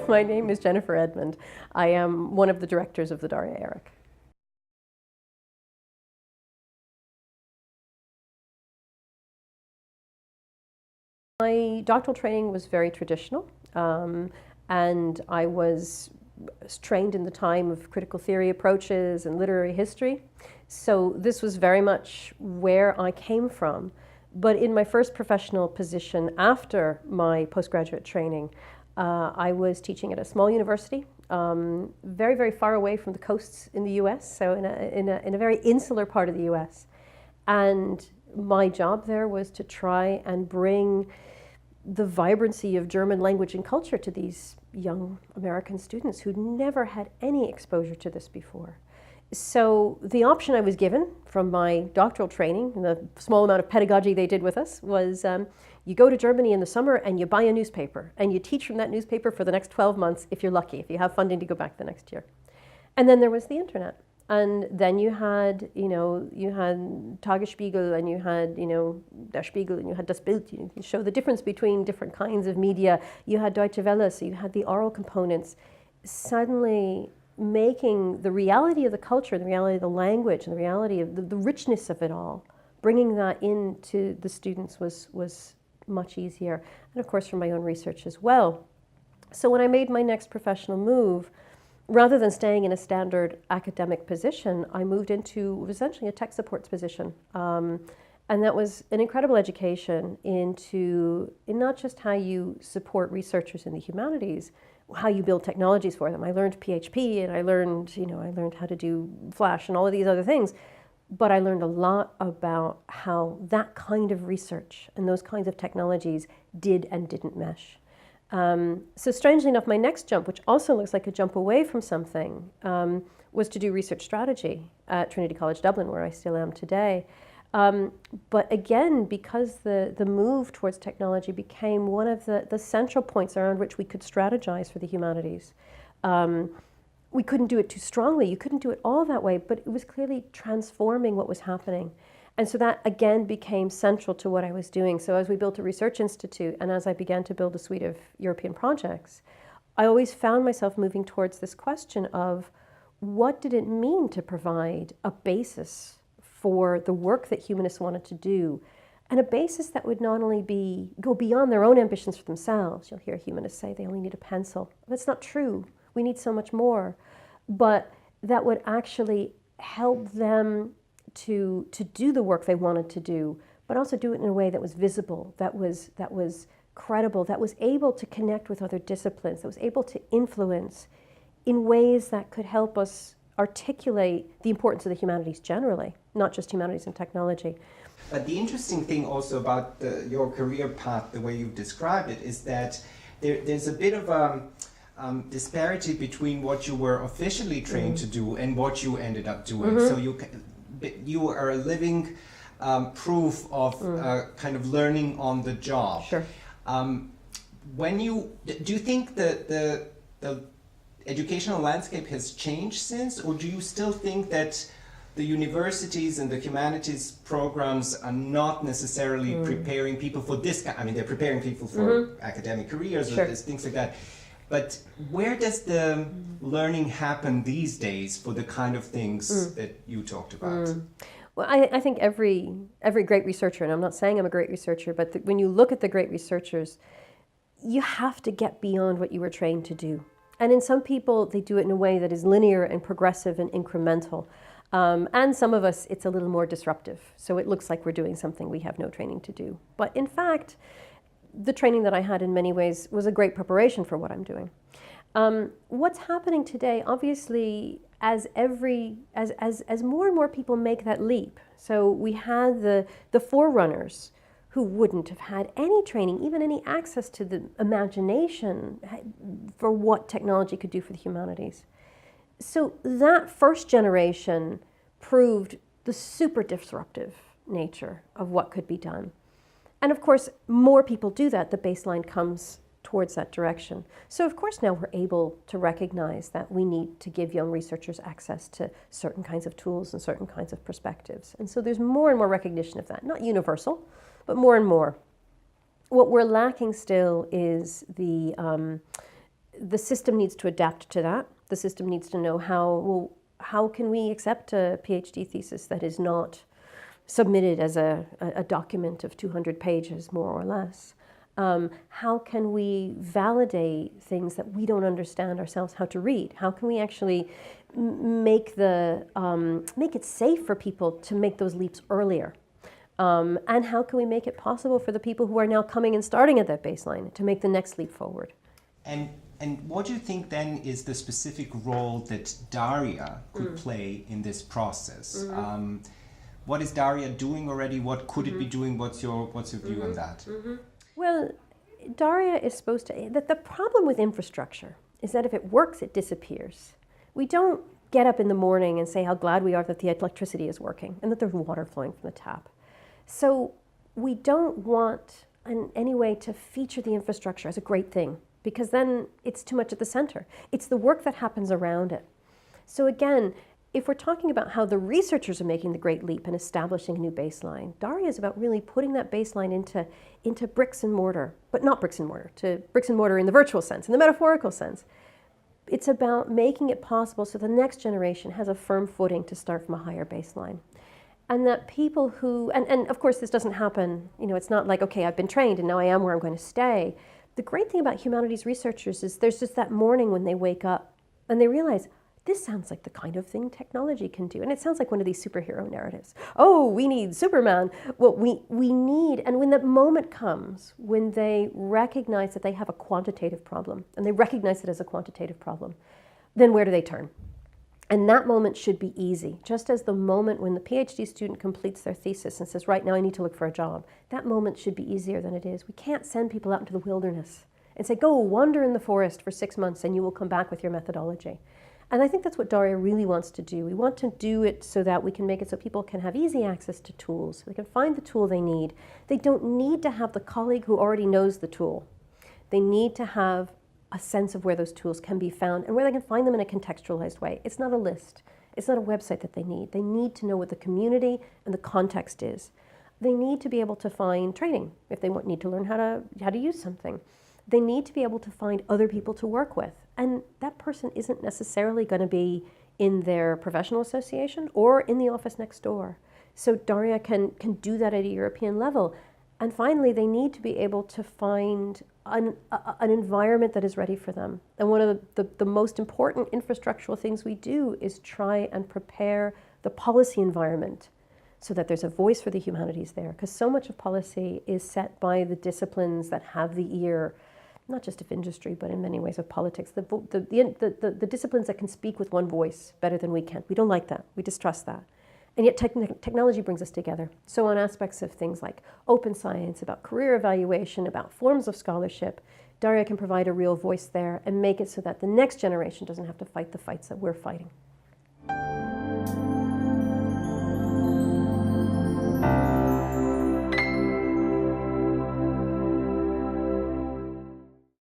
My name is Jennifer Edmond. I am one of the directors of the DARIAH-EU. My doctoral training was very traditional, and I was trained in the time of critical theory approaches and literary history. So this was very much where I came from. But in my first professional position after my postgraduate training, I was teaching at a small university, very, very far away from the coasts in the US, so in a very insular part of the US. And my job there was to try and bring the vibrancy of German language and culture to these young American students who'd never had any exposure to this before. So the option I was given from my doctoral training, and the small amount of pedagogy they did with us, was you go to Germany in the summer and you buy a newspaper and you teach from that newspaper for the next 12 months if you're lucky, if you have funding to go back the next year. And then there was the internet. And then you had, you had Tagesspiegel, and you had, Der Spiegel, and you had Das Bild. You show the difference between different kinds of media. You had Deutsche Welle, so you had the oral components. Suddenly making the reality of the culture, the reality of the language, and the reality of the richness of it all, bringing that into the students was much easier. And of course from my own research as well. So when I made my next professional move, rather than staying in a standard academic position, I moved into essentially a tech supports position. And that was an incredible education in not just how you support researchers in the humanities, how you build technologies for them. I learned PHP, and I learned how to do Flash and all of these other things. But I learned a lot about how that kind of research and those kinds of technologies did and didn't mesh. So strangely enough, my next jump, which also looks like a jump away from something, was to do research strategy at Trinity College Dublin, where I still am today. But again, because the move towards technology became one of the central points around which we could strategize for the humanities. We couldn't do it too strongly. You couldn't do it all that way, but it was clearly transforming what was happening. And so that, again, became central to what I was doing. So as we built a research institute, and as I began to build a suite of European projects, I always found myself moving towards this question of what did it mean to provide a basis for the work that humanists wanted to do, and a basis that would not only go beyond their own ambitions for themselves. You'll hear humanists say they only need a pencil. That's not true. We need so much more. But that would actually help them to do the work they wanted to do, but also do it in a way that was visible, that was credible, that was able to connect with other disciplines, that was able to influence in ways that could help us articulate the importance of the humanities generally, not just humanities and technology. But the interesting thing also about your career path, the way you've described it, is that there's a bit of a disparity between what you were officially trained to do and what you ended up doing. So you are a living proof of kind of learning on the job. Sure. Do you think the educational landscape has changed since, or do you still think that the universities and the humanities programs are not necessarily preparing people for this kind? I mean, they're preparing people for academic careers or things like that. But where does the learning happen these days for the kind of things that you talked about? Well, I think every great researcher, and I'm not saying I'm a great researcher, but when you look at the great researchers, you have to get beyond what you were trained to do. And in some people, they do it in a way that is linear and progressive and incremental. And some of us, it's a little more disruptive. So it looks like we're doing something we have no training to do. But in fact, the training that I had in many ways was a great preparation for what I'm doing. What's happening today, obviously, as more and more people make that leap. So we had the forerunners who wouldn't have had any training, even any access to the imagination for what technology could do for the humanities. So that first generation proved the super disruptive nature of what could be done. And of course, more people do that, the baseline comes towards that direction. So of course now we're able to recognize that we need to give young researchers access to certain kinds of tools and certain kinds of perspectives. And so there's more and more recognition of that, not universal, but more and more. What we're lacking still is the the system needs to adapt to that. The system needs to know how can we accept a PhD thesis that is not submitted as a document of 200 pages, more or less? How can we validate things that we don't understand ourselves how to read? How can we actually make it safe for people to make those leaps earlier? And how can we make it possible for the people who are now coming and starting at that baseline to make the next leap forward? And what do you think then is the specific role that DARIAH could play in this process? What is DARIAH doing already? What could it be doing? What's your view on that? Well, DARIAH is supposed to, the problem with infrastructure is that if it works, it disappears. We don't get up in the morning and say how glad we are that the electricity is working and that there's water flowing from the tap. So we don't want in any way to feature the infrastructure as a great thing, because then it's too much at the center. It's the work that happens around it. So again, if we're talking about how the researchers are making the great leap and establishing a new baseline, DARIAH is about really putting that baseline into bricks and mortar, but not bricks and mortar, to bricks and mortar in the virtual sense, in the metaphorical sense. It's about making it possible so the next generation has a firm footing to start from a higher baseline. And that people who, and of course this doesn't happen, it's not like, okay, I've been trained and now I am where I'm going to stay. The great thing about humanities researchers is there's just that morning when they wake up and they realize, this sounds like the kind of thing technology can do. And it sounds like one of these superhero narratives. Oh, we need Superman. Well, we need, and when that moment comes, when they recognize that they have a quantitative problem, and they recognize it as a quantitative problem, then where do they turn? And that moment should be easy, just as the moment when the PhD student completes their thesis and says, right now I need to look for a job. That moment should be easier than it is. We can't send people out into the wilderness and say, go wander in the forest for 6 months and you will come back with your methodology. And I think that's what DARIAH really wants to do. We want to do it so that we can make it so people can have easy access to tools. They can find the tool they need. They don't need to have the colleague who already knows the tool. They need to have a sense of where those tools can be found and where they can find them in a contextualized way. It's not a list. It's not a website that they need. They need to know what the community and the context is. They need to be able to find training if they need to learn how to use something. They need to be able to find other people to work with. And that person isn't necessarily going to be in their professional association or in the office next door. So DARIAH can do that at a European level. And finally, they need to be able to find an environment that is ready for them. And one of the most important infrastructural things we do is try and prepare the policy environment so that there's a voice for the humanities there. Because so much of policy is set by the disciplines that have the ear, not just of industry, but in many ways of politics. The disciplines that can speak with one voice better than we can. We don't like that. We distrust that. And yet technology brings us together. So on aspects of things like open science, about career evaluation, about forms of scholarship, DARIAH can provide a real voice there and make it so that the next generation doesn't have to fight the fights that we're fighting.